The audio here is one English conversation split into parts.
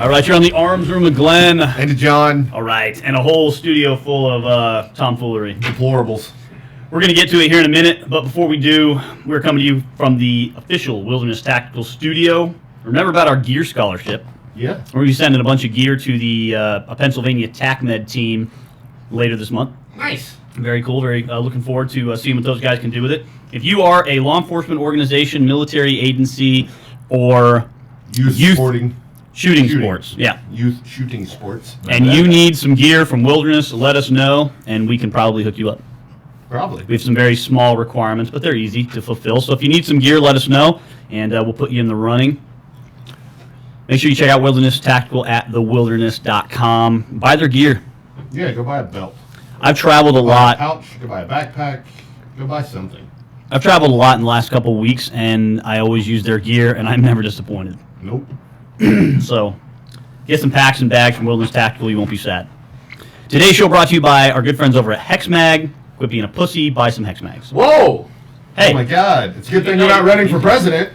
All right, you're on the arms room of Glenn. And to John. All right, and a whole studio full of tomfoolery. Deplorables. We're going to get to it here in a minute, but before we do, we're coming to you from the official Wilderness Tactical Studio. Remember about our gear scholarship. Yeah. We're going to be sending a bunch of gear to the Pennsylvania TACMed team later this month. Nice. Very cool. Very looking forward to seeing what those guys can do with it. If you are a law enforcement organization, military agency, or youth shooting sports, youth shooting sports, and you need some gear from Wilderness, let us know, and we can probably hook you up. Probably. We have some very small requirements, but they're easy to fulfill. So if you need some gear, let us know, and we'll put you in the running. Make sure you check out Wilderness Tactical at thewilderness.com. Buy their gear. Yeah, go buy a belt. I've traveled a lot. Buy a pouch, go buy a backpack, go buy something. I've traveled a lot in the last couple of weeks, and I always use their gear, and I'm never disappointed. Nope. So get some packs and bags from Wilderness Tactical. You won't be sad. Today's show brought to you by our good friends over at HexMag. Quit being a pussy. Buy some Hex Mags. Whoa! Hey. Oh my God! It's a good thing you're not running for president.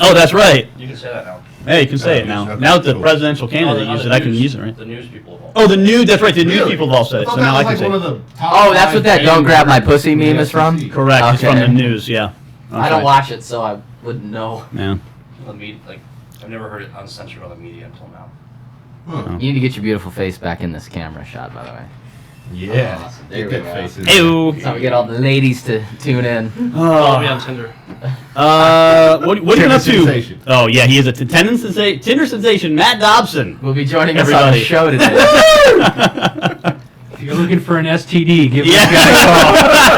Oh, that's right. You can say that now. Hey, you can say it now. Now that the presidential candidate used it, I can use it, right? The news people have all. Oh, that's right. The news people have all said it. So now I can say it. Oh, that's what that "Don't Grab My Pussy" meme is from? Correct. Okay. It's from the news. Yeah. I don't watch it, so I wouldn't know. Yeah. The media, I've never heard it uncensored on the media until now. Huh. You need to get your beautiful face back in this camera shot, by the way. Yeah. Awesome. There Get we that go. face in. Ew. So we get all the ladies to tune in. Follow me on Tinder. What are you been up to? Sensation. Oh yeah, he is a Tinder sensation. Matt Dobson. We'll be joining us on Everybody. the show today. If you're looking for an STD, give Yeah. this guy a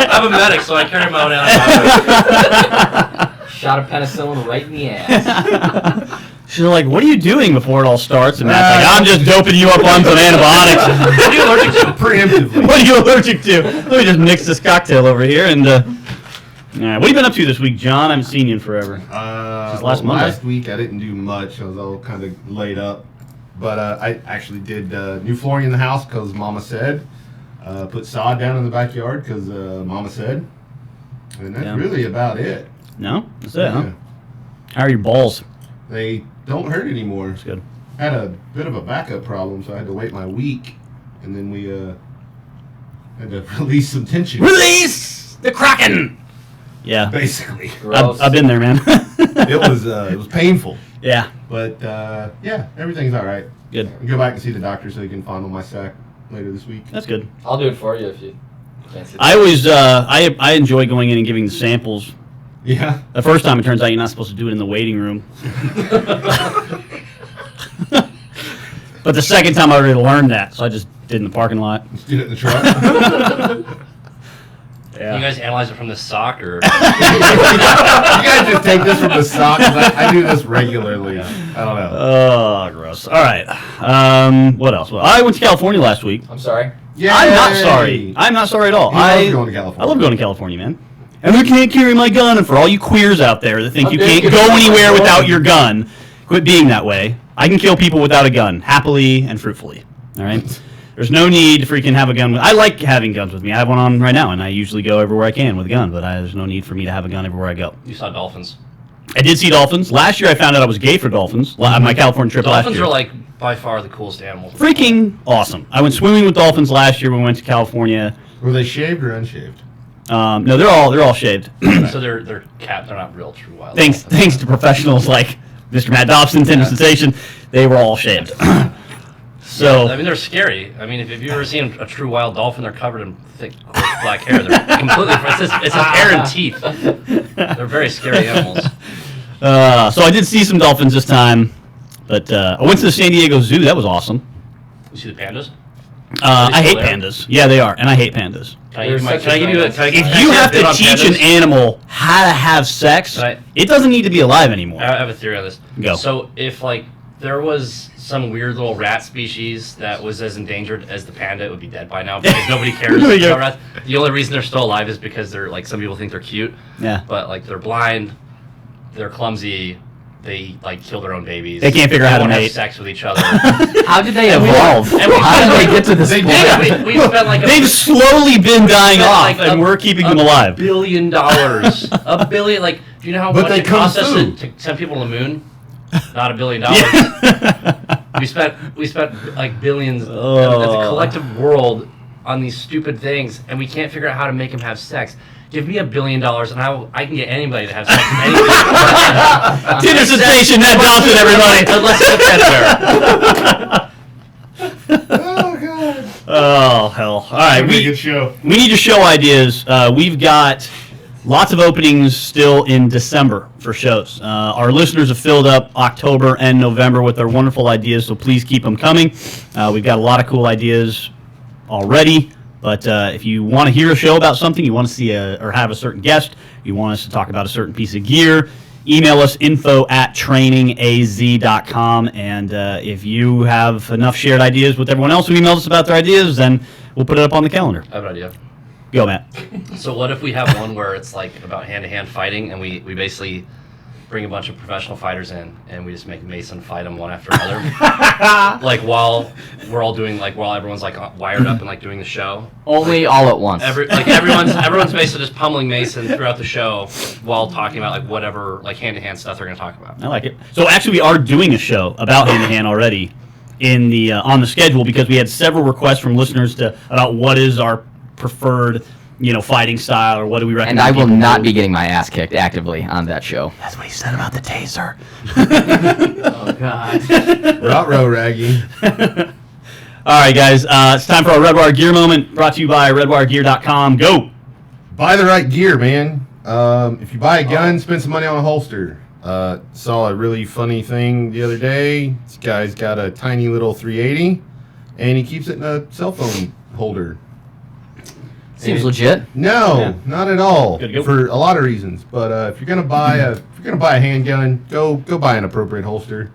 call. I'm a medic, so I carry my own antibiotics. Shot of penicillin right in the ass. She's like, "What are you doing before it all starts?" And Matt's like, "I'm just doping you up on some antibiotics." What are you allergic to? Preemptively. What are you allergic to? Let me just mix this cocktail over here and. All right, what have you been up to this week, John? I haven't seen you in forever. Since last Monday. Last week I didn't do much. I was all kind of laid up. But I actually did new flooring in the house because Mama said. Put sod down in the backyard because Mama said. And that's really about it. No? That's it, huh? How are your balls? They don't hurt anymore. That's good. Had a bit of a backup problem, so I had to wait my week. And then we had to release some tension. Release the Kraken! Yeah. Basically. I've been there, man. It was painful. Yeah. But, yeah, everything's all right. Good. I'll go back and see the doctor so he can fondle my sack later this week. That's good. I'll do it for you if you can't see I always, I enjoy going in and giving the samples. Yeah. The first time it turns out you're not supposed to do it in the waiting room. But the second time I already learned that, so I just did it in the parking lot. Let's do it in the truck. Yeah. You guys analyze it from the sock, or? You guys just take this from the sock, 'cause I do this regularly. I don't know. Oh, gross. All right. What else? Well, I went to California last week. I'm sorry. Yay! I'm not sorry. I'm not sorry at all. He loves going to California. I love going to California, man. And I can't carry my gun. And for all you queers out there that think you can't go anywhere without your gun, quit being that way. I can kill people without a gun, happily and fruitfully. All right? There's no need to freaking have a gun. I like having guns with me. I have one on right now, and I usually go everywhere I can with a gun, but there's no need for me to have a gun everywhere I go. You saw dolphins. I did see dolphins. Last year I found out I was gay for dolphins. On my California trip last year. Dolphins are by far the coolest animals. Freaking awesome. I went swimming with dolphins last year when we went to California. Were they shaved or unshaved? No, they're all shaved. So they're cat. They're not real true wild. Thanks to professionals like Mr. Matt Dobson, Tinder Sensation, they were all shaved. So I mean, they're scary. I mean, if you've ever seen a true wild dolphin, they're covered in thick coarse black hair. They're completely. It's just hair and teeth. They're very scary animals. So I did see some dolphins this time, but I went to the San Diego Zoo. That was awesome. You see the pandas? I hate pandas. Yeah, they are, and I hate pandas. Can I give you a? If you have to teach an animal how to have sex, it doesn't need to be alive anymore. I have a theory on this. Go. So if there was some weird little rat species that was as endangered as the panda, it would be dead by now because nobody cares about rats. The only reason they're still alive is because they're some people think they're cute. Yeah. But they're blind, they're clumsy, they kill their own babies. They can't figure out how to They won't mate. have sex with each other. How did they evolve? How did they get to this point? We spent They've slowly been dying off, and we're keeping them alive. $1 billion. $1 billion. Do you know how But much they it come costs us soon. to send people to the moon? not $1 billion. we spent like billions as a collective world on these stupid things, and we can't figure out how to make them have sex. Give me $1 billion, and I can get anybody to have sex with anything. Tinder sensation, Ned Dobson, everybody. Oh god. Oh hell! All right, That'd be a good show. we need to show ideas. We've got lots of openings still in December for shows. Our listeners have filled up October and November with their wonderful ideas, so please keep them coming. We've got a lot of cool ideas already. But if you want to hear a show about something, you want to see or have a certain guest, you want us to talk about a certain piece of gear, email us info@trainingaz.com. And if you have enough shared ideas with everyone else who emails us about their ideas, then we'll put it up on the calendar. I have an idea. Go, Matt. So what if we have one where it's like about hand-to-hand fighting, and we basically bring a bunch of professional fighters in, and we just make Mason fight them one after another, like while we're all doing, like while everyone's like wired up and like doing the show. Only all at once. Everyone's basically just pummeling Mason throughout the show while talking about like whatever like hand-to-hand stuff they're going to talk about. I like it. So actually, we are doing a show about hand-to-hand already in the on the schedule because we had several requests from listeners about what is our preferred, fighting style, or what do we recommend? And I will people not do. be getting my ass kicked actively on that show. That's what he said about the taser. Oh, God. Row Raggy. All right, guys. It's time for our Redwire Gear moment, brought to you by RedwireGear.com. Go. Buy the right gear, man. If you buy a gun, spend some money on a holster. Saw a really funny thing the other day. This guy's got a tiny little 380, and he keeps it in a cell phone holder. Seems legit. No, Yeah. not at all. Good to go. For a lot of reasons. But if you're gonna buy a handgun, go buy an appropriate holster.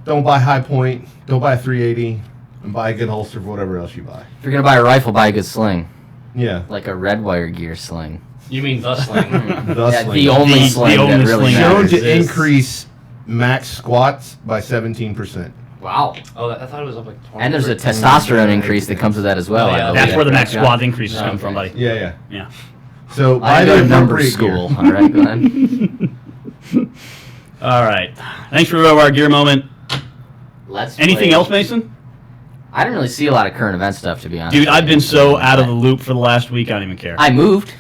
Don't buy High Point. Don't buy a 380, and buy a good holster for whatever else you buy. If you're gonna buy a rifle, buy a good sling, Yeah. like a Redwire Gear sling. You mean the sling? The Yeah, sling. the only The sling only that really sling. Shown matters. to Exists. increase max squats by 17%. Wow. Oh, I thought it was up like 20. And there's a testosterone increase that comes with that as well. Oh, I yeah. believe. That's where the max Yeah. squad increases come Okay. from, buddy. Yeah. Yeah. So I buy go the to number appropriate school. gear. All right, go ahead. All right. Thanks for our Gear moment. Let's. Anything play. else, Mason? I didn't really see a lot of current event stuff, to be honest. Dude, I've been so out of the loop for the last week, I don't even care. I moved.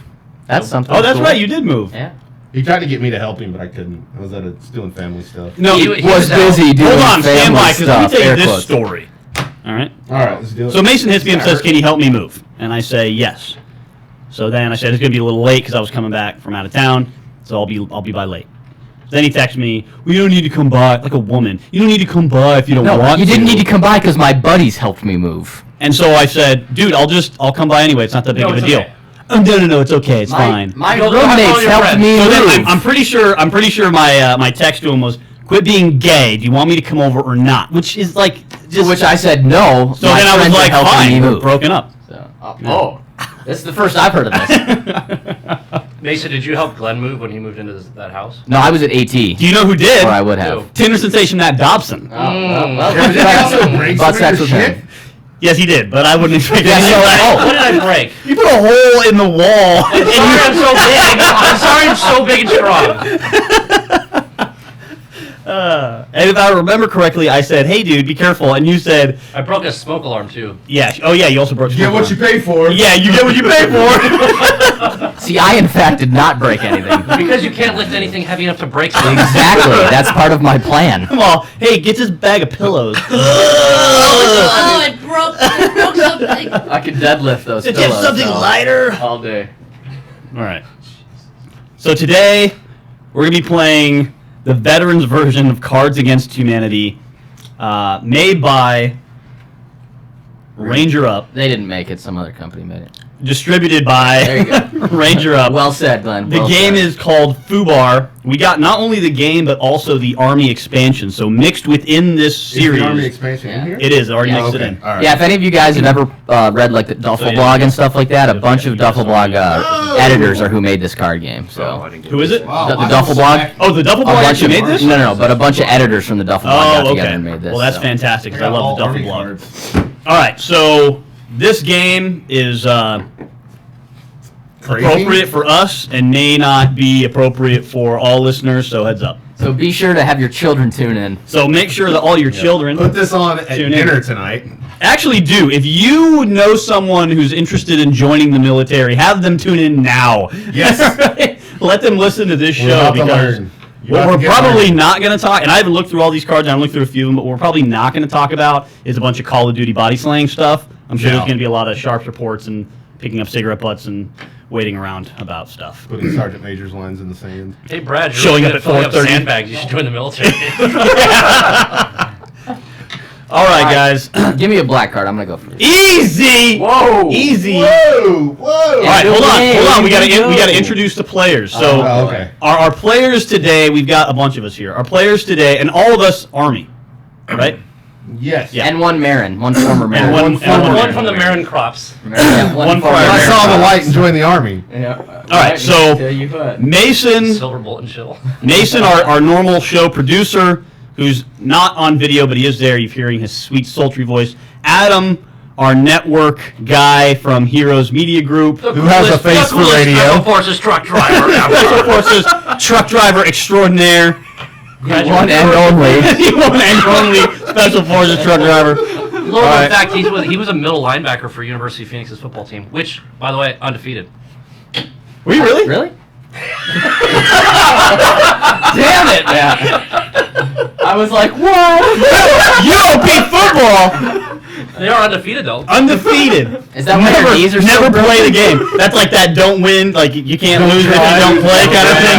That's something. Oh, that's cool. right. You did move. Yeah. He tried to get me to help him, but I couldn't. I was doing family stuff. No, He Was was out. busy doing hold on, stand family by, because let stuff. me tell you air this quotes. story. All right. All right, let's do it. So Mason hits me and says, "Can you help me move?" And I say, "Yes." So then I said, "It's gonna be a little late because I was coming back from out of town, so I'll be by late." Then he texts me, "Well, you don't need to come by," like a woman. "You don't need to come by if you don't No, want you to." didn't need to come by because my buddies helped me move. And so I said, "Dude, I'll come by anyway. It's not that big No, of a it's deal." okay. Oh, no, it's okay. It's fine. My Go have fun roommates with your helped friends. me So move. then I'm pretty sure my text to him was, "Quit being gay. Do you want me to come over or not?" Which is like To just. which I said no. So my then I was friends are like, helping "Fine, me we're move." broken up." So, oh, this is the first I've heard of this. Mason, did you help Glenn move when he moved into that house? No, I was at AT, Do you know who did? or I would have. Who? Tinder sensation Matt Dobson. Well, Did he also break butt some of sex your with shit? him. Yes, he did, but I wouldn't expect Yeah, anything so- less. Oh, what did I break? You put a hole in the wall. I'm sorry I'm so big. I'm sorry I'm so big and strong. And if I remember correctly, I said, "Hey, dude, be careful," and you said, I broke a smoke alarm too. "Yeah, oh yeah, you also broke." Get what you pay for. Yeah, you get what you pay for. See, I in fact did not break anything. Because you can't lift anything heavy enough to break something. Exactly, that's part of my plan. Come on, hey, get this bag of pillows. Oh, it broke something. I could deadlift those Did you have pillows, something so- lighter? all day. All right. So today we're gonna be playing the veterans version of Cards Against Humanity, made by Ranger Up, They didn't make it; some other company made it. distributed by There you go. Ranger Up. Well said, Glenn. The well game said. is called FUBAR. We got not only the game, but also the Army expansion. So mixed within this Is the series, Army expansion in here? it is already Yeah, mixed Okay. in. All right. Yeah, if any of you guys have ever read like the Duffel yeah. Blog and stuff like that, a bunch of Duffel Blog editors are who made this card game. So Who is it? Wow, The I Duffel was Blog? back- Oh, the Duffel a Blog bunch actually of made this? no, but a bunch of editors from the Duffel Blog got Oh, together okay. and made this. Well, that's so. fantastic because I got love all the Duffel Army Blog. cards. All right, so this game is Crazy. appropriate for us and may not be appropriate for all listeners, so heads up. So be sure to have your children tune in. So make sure that all your children Put this on at Tune in. dinner tonight. actually do. If you know someone who's interested in joining the military, have them tune in now. Yes. Let them listen to this We're show about to because learn. You're what about we're to get probably learned. not going to talk, and I haven't looked through all these cards, and I looked through a few of them, but what we're probably not going to talk about is a bunch of Call of Duty body slang stuff. I'm sure No. there's going to be a lot of sharps reports and picking up cigarette butts and waiting around about stuff. Putting Sergeant Major's lines in the sand. Hey, Brad, you're Showing really up good at at filling up 4:30. sandbags. You should join the military. All right, guys. Give me a black card. I'm gonna go first. Easy. Whoa. Easy. Whoa! Whoa! All right, hold on. We Go. gotta introduce the players. So Oh, okay. our players today, we've got a bunch of us here. Our players today, and all of us Army, right? Yes. Yeah. And one Marin, one former Marin. one former One from the Marin crops. Yeah, One former prior I Marin. saw the Marin. light and joined the army. Yeah. All right, so Mason, Silver bullet and chill. our normal show producer, who's not on video, but he is there. You're hearing his sweet, sultry voice. Adam, our network guy from Heroes Media Group. Who has a face for radio. Special Forces truck driver. Special Forces truck driver extraordinaire. One and only. One and only Special Forces truck driver. Little All right. known fact, he was a middle linebacker for University of Phoenix's football team, which, by the way, undefeated. Were you really? Really? Damn it, man. I was like, what? UOP football, They are undefeated, though. undefeated. Is that why your knees are so Never broken? play the game. That's like that don't win, like you can't lose if you try. don't play kind of thing.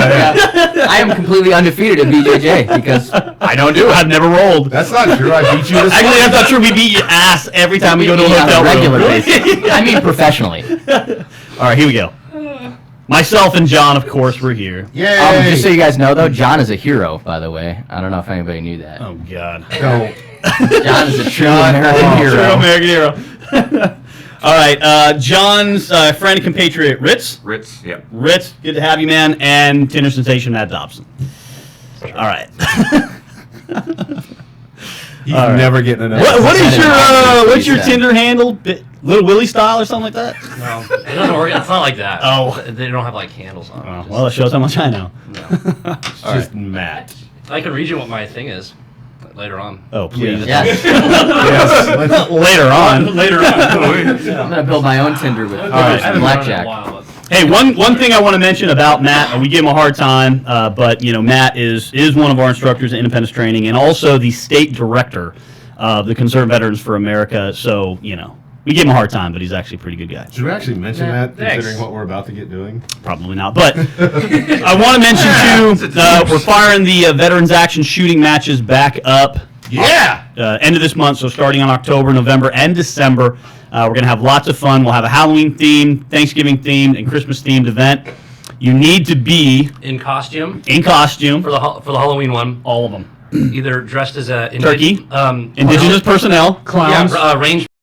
Yeah. I am completely undefeated at BJJ because I don't do it. I've never rolled. That's not true. I beat you this Actually, that's not true. We beat your ass every time we go to a on hotel a regular room. basis. I mean professionally. All right, here we go. Myself and John, of course, were here. Yay! Just so you guys know, though, John is a hero, by the way. I don't know if anybody knew that. Oh God. Don't. John is a true American True hero. American hero. All right, John's friend and compatriot, Ritz. Ritz, yep. Ritz, good to have you, man. And Tinder sensation, Matt Dobson. All right. He's All right. never getting enough. What is your what's your Yeah. Tinder handle? Little Willie style or something like that? No, it doesn't work. It's not like that. Oh. They don't have, like, handles on them. Well, it shows how much I know. It's just Matt. I can read you what my thing is later on. Oh, please. Yes. Yes. let's- Later on. I'm going to build my own Tinder with right. some blackjack. Hey, one thing I want to mention about Matt, we give him a hard time, but you know Matt is one of our instructors in independence training and also the state director of the Concerned Veterans for America. So you know we give him a hard time, but he's actually a pretty good guy. Should we actually mention that, Thanks. considering what we're about to get doing? Probably not, but I want to mention too, we're firing the Veterans Action shooting matches back up. Yeah! End of this month, so starting on October, November, and December. We're going to have lots of fun. We'll have a Halloween themed, Thanksgiving themed, and Christmas themed event. You need to be In costume in costume. for the Halloween one, All of them. either dressed as a Turkey. indigenous Indigenous personnel. yeah, range